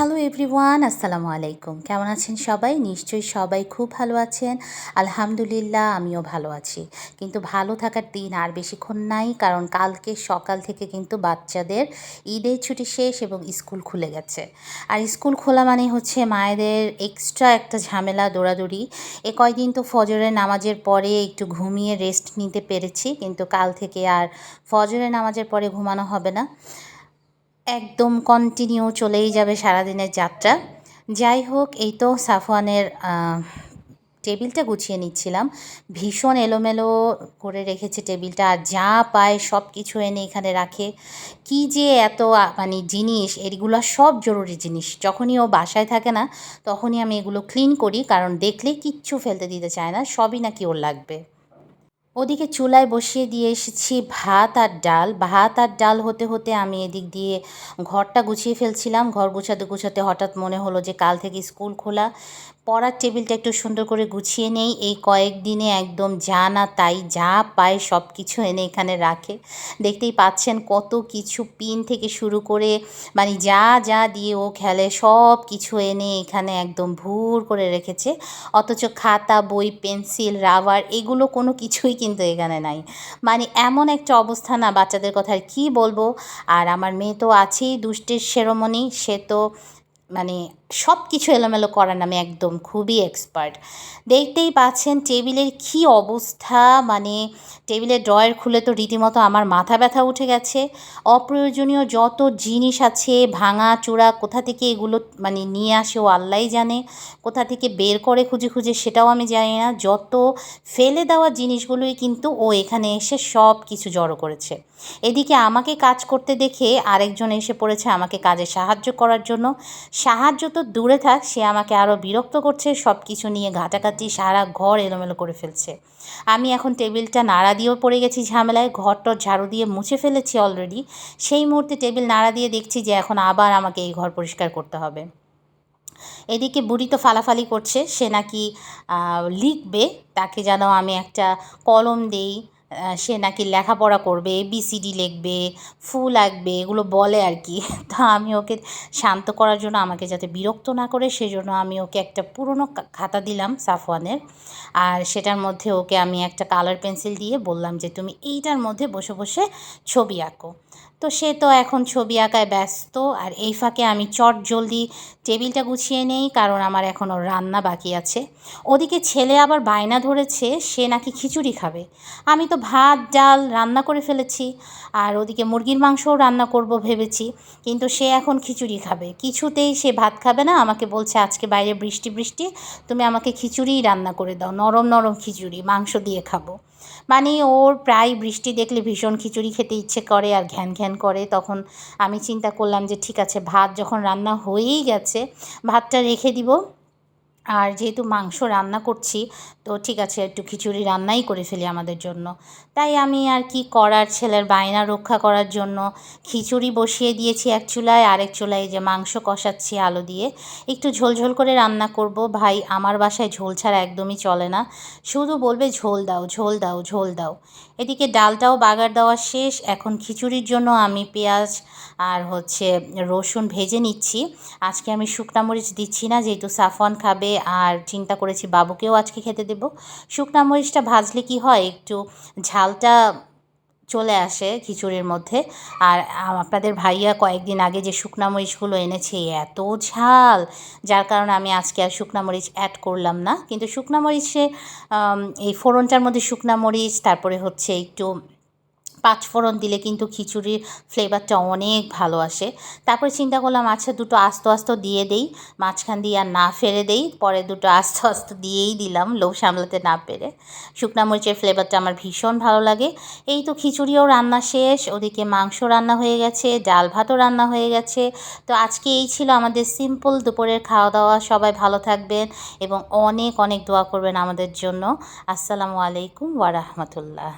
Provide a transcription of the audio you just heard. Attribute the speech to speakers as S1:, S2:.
S1: Hello everyone, আসসালামু আলাইকুম। কেমন আছেন সবাই? নিশ্চয়ই সবাই খুব ভালো আছেন। আলহামদুলিল্লাহ, আমিও ভালো আছি। কিন্তু ভালো থাকার দিন আর বেশিক্ষণ নাই, কারণ কালকে সকাল থেকে কিন্তু বাচ্চাদের ঈদের ছুটি শেষ এবং স্কুল খুলে গেছে। আর স্কুল খোলা মানে হচ্ছে মায়েদের এক্সট্রা একটা ঝামেলা, দৌড়াদৌড়ি। কয়দিন তো ফজরের নামাজের পরে একটু ঘুমিয়ে রেস্ট নিতে পেরেছি, কিন্তু কাল থেকে আর ফজরের নামাজের পরে ঘুমানো হবে না, একদম কন্টিনিউ চলেই যাবে সারাদিনের যাত্রা। যাই হোক, এই তো সাফওয়ানের টেবিলটা গুছিয়ে নিচ্ছিলাম। ভীষণ এলোমেলো করে রেখেছে টেবিলটা, আর যা পায় সব কিছু এনে এখানে রাখে। কি যে এত মানে জিনিস, এগুলো সব জরুরি জিনিস। যখনই ও বাসায় থাকে না, তখনই আমি এগুলো ক্লিন করি, কারণ দেখলে কিচ্ছু ফেলতে দিতে চায় না, সবই নাকি ওর লাগবে। ওদিকে চুলায় বসিয়ে দিয়ে এসেছি ভাত আর ডাল হতে হতে আমি এদিক দিয়ে ঘরটা গুছিয়ে ফেলছিলাম। ঘর গুছাতে গুছাতে হঠাৎ মনে হলো যে কাল থেকে স্কুল খোলা, পড়ার টেবিলটা একটু সুন্দর করে গুছিয়ে নেই। এই কয়েকদিনে একদম যা না তাই, যা পায় সব কিছু এনে এখানে রাখে। দেখতেই পাচ্ছেন কত কিছু, পিন থেকে শুরু করে মানে যা যা দিয়ে ও খেলে সব কিছু এনে এখানে একদম ভুর করে রেখেছে। অথচ খাতা, বই, পেন্সিল, রাবার এগুলো কোনো কিছুই কিন্তু এখানে নাই। মানে এমন একটা অবস্থা, না বাচ্চাদের কথা আর কী বলবো। আর আমার মেয়ে তো আছেই দুষ্টের শিরোমণি, সে তো মানে সব কিছু এলোমেলো করার নামে একদম খুবই এক্সপার্ট। দেখতেই পাচ্ছেন টেবিলের কী অবস্থা, মানে টেবিলের ড্রয়ার খুলে তো রীতিমতো আমার মাথা ব্যথা উঠে গেছে। অপ্রয়োজনীয় যত জিনিস আছে, ভাঙা চূড়া, কোথা থেকে এগুলো মানে নিয়ে আসে ও আল্লাহই জানে, কোথা থেকে বের করে খুঁজে খুঁজে সেটাও আমি জানি না। যত ফেলে দেওয়া জিনিসগুলোই কিন্তু ও এখানে এসে সব কিছু জড়ো করেছে। এদিকে আমাকে কাজ করতে দেখে আরেকজন এসে পড়েছে আমাকে কাজে সাহায্য করার জন্য। সাহায্য তো দূরে থাক, সে আমাকে আরও বিরক্ত করছে, সব কিছু নিয়ে ঘাটাঘাটি, সারা ঘর এলোমেলো করে ফেলছে। আমি এখন টেবিলটা নাড়া দিয়েও পড়ে গেছি ঝামেলায়, ঘরটর ঝাড়ু দিয়ে মুছে ফেলেছি অলরেডি। সেই মুহূর্তে টেবিল নাড়া দিয়ে দেখছি যে এখন আবার আমাকে এই ঘর পরিষ্কার করতে হবে। এদিকে বুড়ি তো ফালাফালি করছে, সে নাকি লিখবে, তাকে যেন আমি একটা কলম দেই। সে নাকি লেখাপড়া করবে, এবিসিডি লিখবে, ফুল আঁকবে, এগুলো বলে আর কি। তা আমি ওকে শান্ত করার জন্য, আমাকে যাতে বিরক্ত না করে, সেজন্য আমি ওকে একটা পুরনো খাতা দিলাম সাফওয়ানের। আর সেটার মধ্যে ওকে আমি একটা কালার পেন্সিল দিয়ে বললাম যে তুমি এইটার মধ্যে বসে বসে ছবি আঁকো। তো সে তো এখন ছবি আঁকায় ব্যস্ত। আর এই ফাঁকে আমি জলদি টেবিলটা গুছিয়ে নেই, কারণ আমার এখনও রান্না বাকি আছে। ওদিকে ছেলে আবার বায়না ধরেছে, সে নাকি খিচুড়ি খাবে। আমি তো ভাত ডাল রান্না করে ফেলেছি, আর ওদিকে মুরগির মাংসও রান্না করব ভেবেছি, কিন্তু সে এখন খিচুড়ি খাবে। কিছুতেই সে ভাত খাবে না, আমাকে বলছে আজকে বাইরে বৃষ্টি বৃষ্টি, তুমি আমাকে খিচুড়িই রান্না করে দাও, নরম নরম খিচুড়ি, মাংস দিয়ে খাবো। মানে ওর প্রায় বৃষ্টি দেখলে ভীষণ খিচুড়ি খেতে ইচ্ছে করে আর ঘ্যান ঘ্যান করে। তখন আমি চিন্তা করলাম যে ঠিক আছে, ভাত যখন রান্না হয়েই গেছে, ভাতটা রেখে দিব। আর যেহেতু মাংস রান্না করছি, তো ঠিক আছে একটু খিচুড়ি রান্নাই করে ফেলি আমাদের জন্য। তাই আমি আর কি করার, ছেলের বায়না রক্ষা করার জন্য খিচুড়ি বসিয়ে দিয়েছি এক চুলায়, আরেক চুলায় যে মাংস কষাচ্ছি আলু দিয়ে। একটু ঝোলঝোল করে রান্না করব। ভাই, আমার বাসায় ঝোল ছাড়া একদমই চলে না, শুধু বলবে ঝোল দাও ঝোল দাও ঝোল দাও। এদিকে ডালটাও বাগার দেওয়া শেষ। এখন খিচুড়ির জন্য আমি পেঁয়াজ আর রসুন ভেজে নিচ্ছি। আজকে আমি শুকনা মরিচ দিচ্ছি না, যেহেতু সাফওয়ান খাবে, আর চিন্তা করেছি বাবুকেও আজকে খেতে দেব। শুকনা মরিচটা ভাজলে কি হয়, একটু ঝালটা চলে আসে খিচুড়ির মধ্যে। আর আপনাদের ভাইয়া কয়েকদিন আগে যে শুকনা মরিচগুলো এনেছে, এত ঝাল, যার কারণে আমি আজকে আর শুকনা মরিচ অ্যাড করলাম না। কিন্তু শুকনা মরিচে এই ফোড়নটার মধ্যে শুকনা মরিচ, তারপরে একটু পাঁচফোড়ন দিলে কিন্তু খিচুড়ির ফ্লেভারটা অনেক ভালো আসে। তারপরে চিন্তা করলাম আচ্ছা দুটো আস্ত আস্ত দিয়ে দেই, মাঝখান দিয়ে আর না ফেলে দেই, পরে দুটো আস্ত আস্ত দিয়েই দিলাম লোভ সামলাতে না পেরে। শুকনা মরিচের ফ্লেভারটা আমার ভীষণ ভালো লাগে। এই তো খিচুড়িও রান্না শেষ, ওদিকে মাংস রান্না হয়ে গেছে, ডাল ভাতও রান্না হয়ে গেছে। তো আজকে এই ছিল আমাদের সিম্পল দুপুরের খাওয়া দাওয়া। সবাই ভালো থাকবেন এবং অনেক অনেক দোয়া করবেন আমাদের জন্য। আসসালামু আলাইকুম ওয়া রাহমাতুল্লাহ।